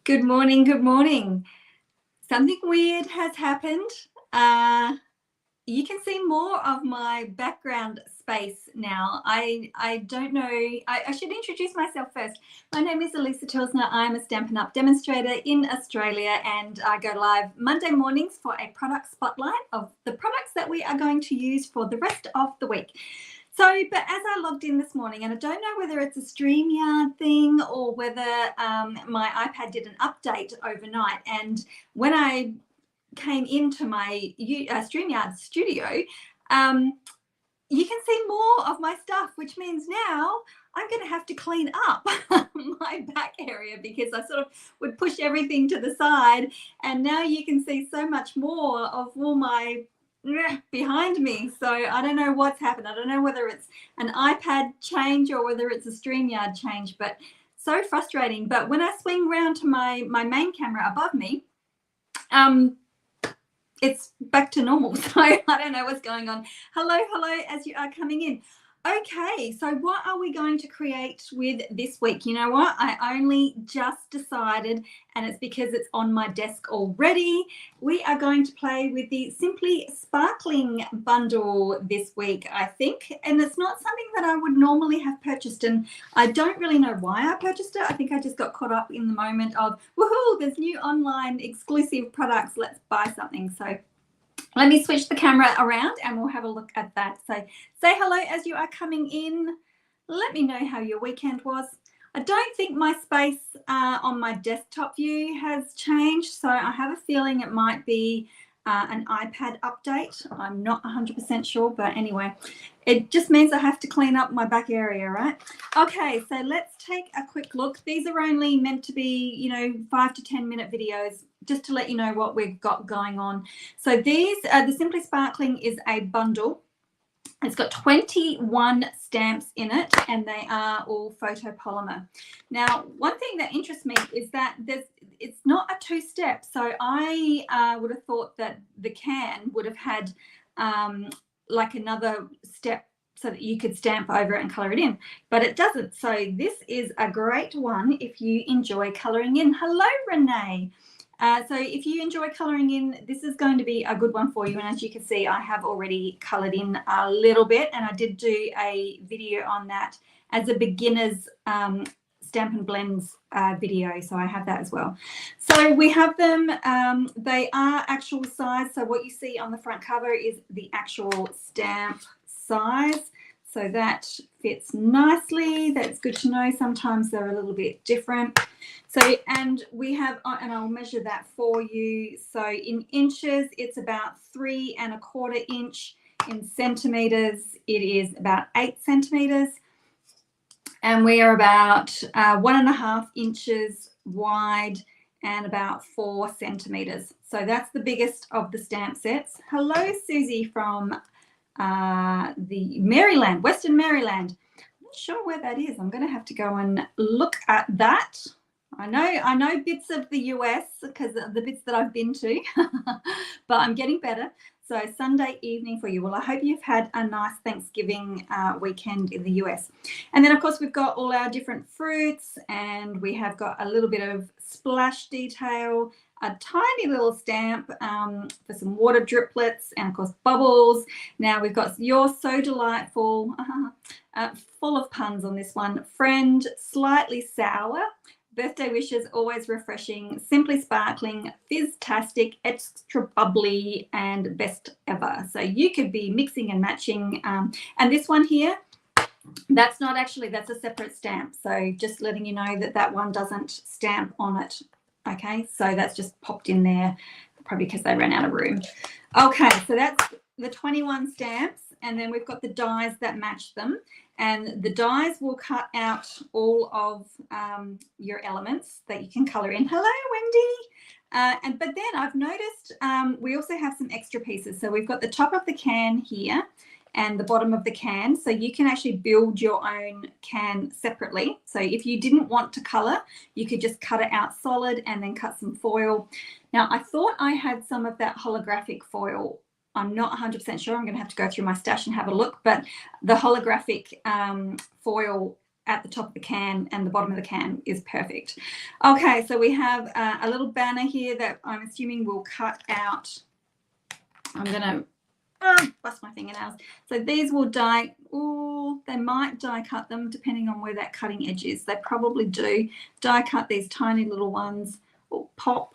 Good morning, good morning. Something weird has happened. You can see more of my background space now. I don't know, I should introduce myself first. My name is Alisa Tilsner. I'm a Stampin' Up demonstrator in Australia, and I go live Monday mornings for a product spotlight of the products that we are going to use for the rest of the week. So, but as I logged in this morning, and I don't know whether it's a StreamYard thing or whether my iPad did an update overnight, and when I came into my StreamYard studio, you can see more of my stuff, which means now I'm going to have to clean up my back area because I sort of would push everything to the side, and now you can see so much more of all my behind me. So I don't know what's happened. I don't know whether it's an iPad change or whether it's a StreamYard change, but so frustrating. But when I swing around to my main camera above me, it's back to normal. So I don't know what's going on. Hello as you are coming in. Okay, so what are we going to create with this week? You know what? I only just decided, and it's because it's on my desk already. We are going to play with the Simply Sparkling bundle this week, I think. And it's not something that I would normally have purchased, and I don't really know why I purchased it. I think I just got caught up in the moment of, woohoo, there's new online exclusive products. Let's buy something. So let me switch the camera around and we'll have a look at that. So say hello as you are coming in. Let me know how your weekend was. I don't think my space on my desktop view has changed, so I have a feeling it might be an iPad update. I'm not 100% sure, but anyway, it just means I have to clean up my back area, right? Okay, so let's take a quick look. These are only meant to be, 5 to 10 minute videos, just to let you know what we've got going on. So these, the Simply Sparkling is a bundle. It's got 21 stamps in it, and they are all photopolymer. Now, one thing that interests me is that it's not a two-step. So I would have thought that the can would have had like another step so that you could stamp over it and color it in, but it doesn't. So this is a great one if you enjoy coloring in. Hello, Renee. So if you enjoy colouring in, this is going to be a good one for you. And as you can see, I have already coloured in a little bit, and I did do a video on that as a beginner's Stampin' Blends video. So I have that as well. So we have them. They are actual size. So what you see on the front cover is the actual stamp size. So that fits nicely. That's good to know. Sometimes they're a little bit different. So, and we have, and I'll measure that for you. So in inches, it's about 3 1/4 inch. In centimeters, it is about 8 centimeters. And we are about 1 1/2 inches wide and about 4 centimeters. So that's the biggest of the stamp sets. Hello, Susie from the Maryland, Western Maryland. I'm not sure where that is. I'm going to have to go and look at that. I know bits of the US because of the bits that I've been to, but I'm getting better. So Sunday evening for you. Well, I hope you've had a nice Thanksgiving weekend in the US. And then, of course, we've got all our different fruits, and we have got a little bit of splash detail, a tiny little stamp for some water driplets, and, of course, bubbles. Now, we've got You're So Delightful, full of puns on this one. Friend, slightly sour. Birthday wishes, always refreshing, simply sparkling, fizz-tastic, extra bubbly, and best ever. So you could be mixing and matching. And this one here, that's not actually, that's a separate stamp. So just letting you know that that one doesn't stamp on it. Okay, so that's just popped in there, probably because they ran out of room. Okay, so that's the 21 stamps. And then we've got the dies that match them. And the dies will cut out all of your elements that you can colour in. Hello, Wendy. But then I've noticed we also have some extra pieces. So we've got the top of the can here and the bottom of the can. So you can actually build your own can separately. So if you didn't want to colour, you could just cut it out solid and then cut some foil. Now, I thought I had some of that holographic foil. I'm not 100% sure. I'm going to have to go through my stash and have a look, but the holographic foil at the top of the can, and the bottom of the can is perfect. Okay, so we have a little banner here that I'm assuming will cut out. I'm going to bust my fingernails. So these will die. Oh, they might die cut them depending on where that cutting edge is. They probably do die cut these tiny little ones or pop.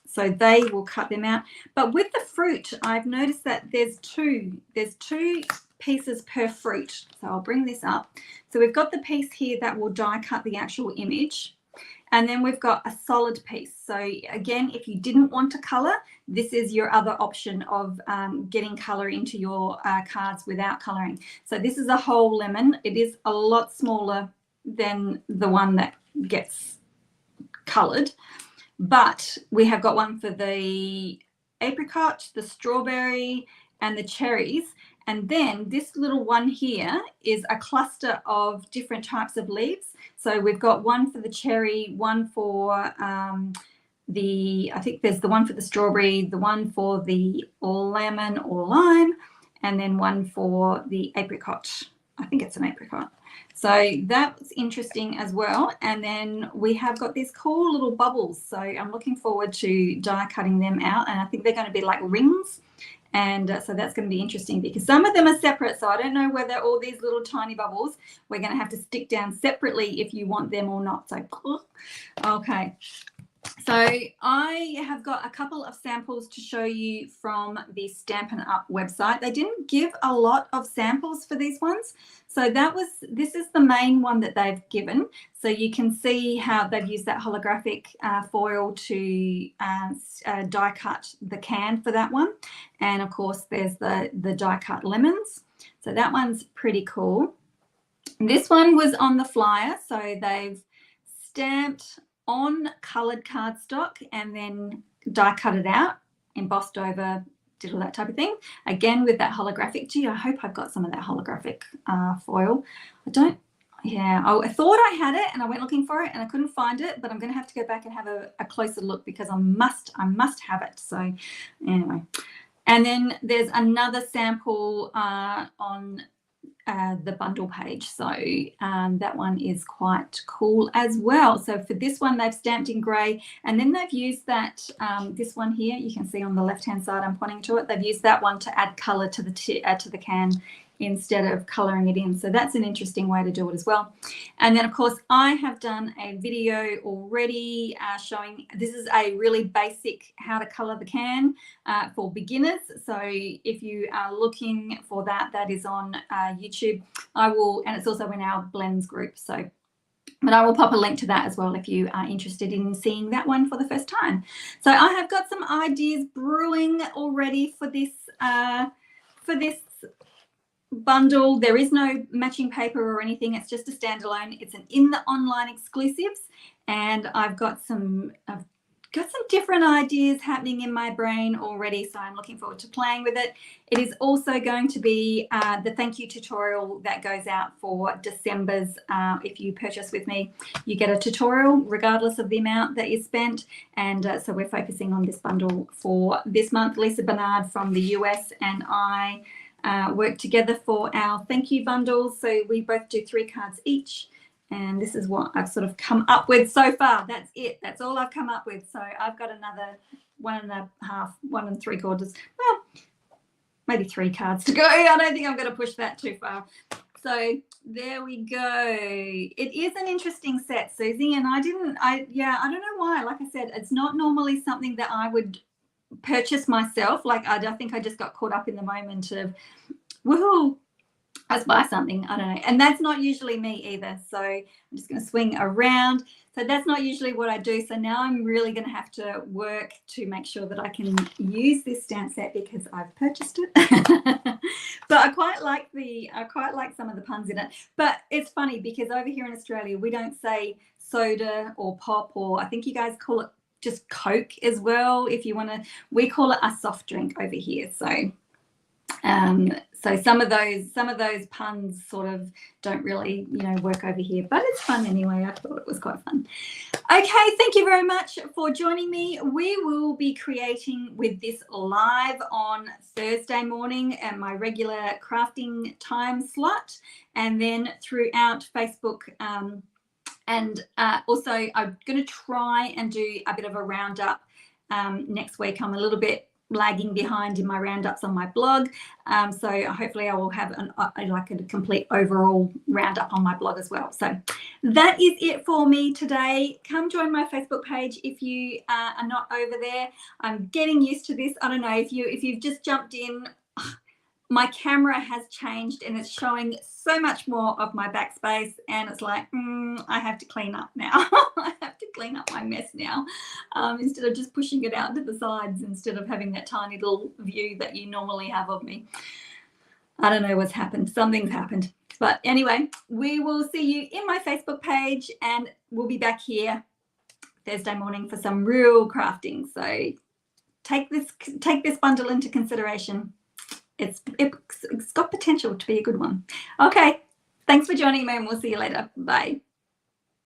So they will cut them out. But with the fruit, I've noticed that there's two pieces per fruit. So I'll bring this up. So we've got the piece here that will die cut the actual image. And then we've got a solid piece. So again, if you didn't want to color, this is your other option of getting color into your cards without coloring. So this is a whole lemon. It is a lot smaller than the one that gets colored, but we have got one for the apricot, the strawberry, and the cherries. And then this little one here is a cluster of different types of leaves. So we've got one for the cherry, one for I think there's the one for the strawberry, the one for the lemon or lime, and then one for the apricot. I think it's an apricot. So that's interesting as well. And then we have got these cool little bubbles. So I'm looking forward to die cutting them out. And I think they're going to be like rings. And so that's going to be interesting because some of them are separate. So I don't know whether all these little tiny bubbles, we're going to have to stick down separately if you want them or not. So, okay. So I have got a couple of samples to show you from the Stampin' Up website. They didn't give a lot of samples for these ones. So this is the main one that they've given. So you can see how they've used that holographic foil to die cut the can for that one. And of course, there's the die cut lemons. So that one's pretty cool. This one was on the flyer. So they've stamped on colored cardstock and then die cut it out, embossed over, did all that type of thing. Again, with that holographic. Gee, I hope I've got some of that holographic foil. I thought I had it and I went looking for it and I couldn't find it, but I'm going to have to go back and have a closer look because I must have it. So anyway, and then there's another sample on the bundle page. So that one is quite cool as well. So for this one, they've stamped in grey, and then they've used that, this one here, you can see on the left-hand side, I'm pointing to it, they've used that one to add colour to the can instead of colouring it in. So that's an interesting way to do it as well. And then, of course, I have done a video already showing, this is a really basic how to colour the can for beginners. So if you are looking for that, that is on YouTube. And it's also in our blends group. So, but I will pop a link to that as well if you are interested in seeing that one for the first time. So I have got some ideas brewing already for this bundle. There is no matching paper or anything. It's just a standalone. It's an in the online exclusives, and I've got some different ideas happening in my brain already, so I'm looking forward to playing with it. It is also going to be the thank you tutorial that goes out for December's. If you purchase with me, you get a tutorial regardless of the amount that you spent, and so we're focusing on this bundle for this month. Lisa Bernard from the US and I work together for our thank you bundles. So we both do 3 cards each. And this is what I've sort of come up with so far. That's it. That's all I've come up with. So I've got another 1.5, 1 3/4. Well, maybe 3 cards to go. I don't think I'm going to push that too far. So there we go. It is an interesting set, Susie. And I don't know why. Like I said, it's not normally something that I would purchase myself. Like I think I just got caught up in the moment of, woohoo, let's buy something. I don't know. And that's not usually me either. So I'm just going to swing around. So that's not usually what I do. So now I'm really going to have to work to make sure that I can use this stamp set because I've purchased it. But I quite like some of the puns in it. But it's funny because over here in Australia, we don't say soda or pop, or I think you guys call it just Coke as well. If you want to, we call it a soft drink over here. So So some of those puns sort of don't really, work over here, but it's fun anyway. I thought it was quite fun. Okay, thank you very much for joining me. We will be creating with this live on Thursday morning at my regular crafting time slot, and then throughout Facebook. And also, I'm going to try and do a bit of a roundup next week. I'm a little bit lagging behind in my roundups on my blog, so hopefully I will have a complete overall roundup on my blog as well. So that is it for me today. Come join my Facebook page if you are not over there. I'm getting used to this. I don't know if you've just jumped in. My camera has changed and it's showing so much more of my backspace, and it's like, I have to clean up now. I have to clean up my mess now, instead of just pushing it out to the sides, instead of having that tiny little view that you normally have of me. I don't know what's happened. Something's happened. But anyway, we will see you in my Facebook page, and we'll be back here Thursday morning for some real crafting. So take this bundle into consideration. It's got potential to be a good one. Okay, thanks for joining me, and we'll see you later. Bye.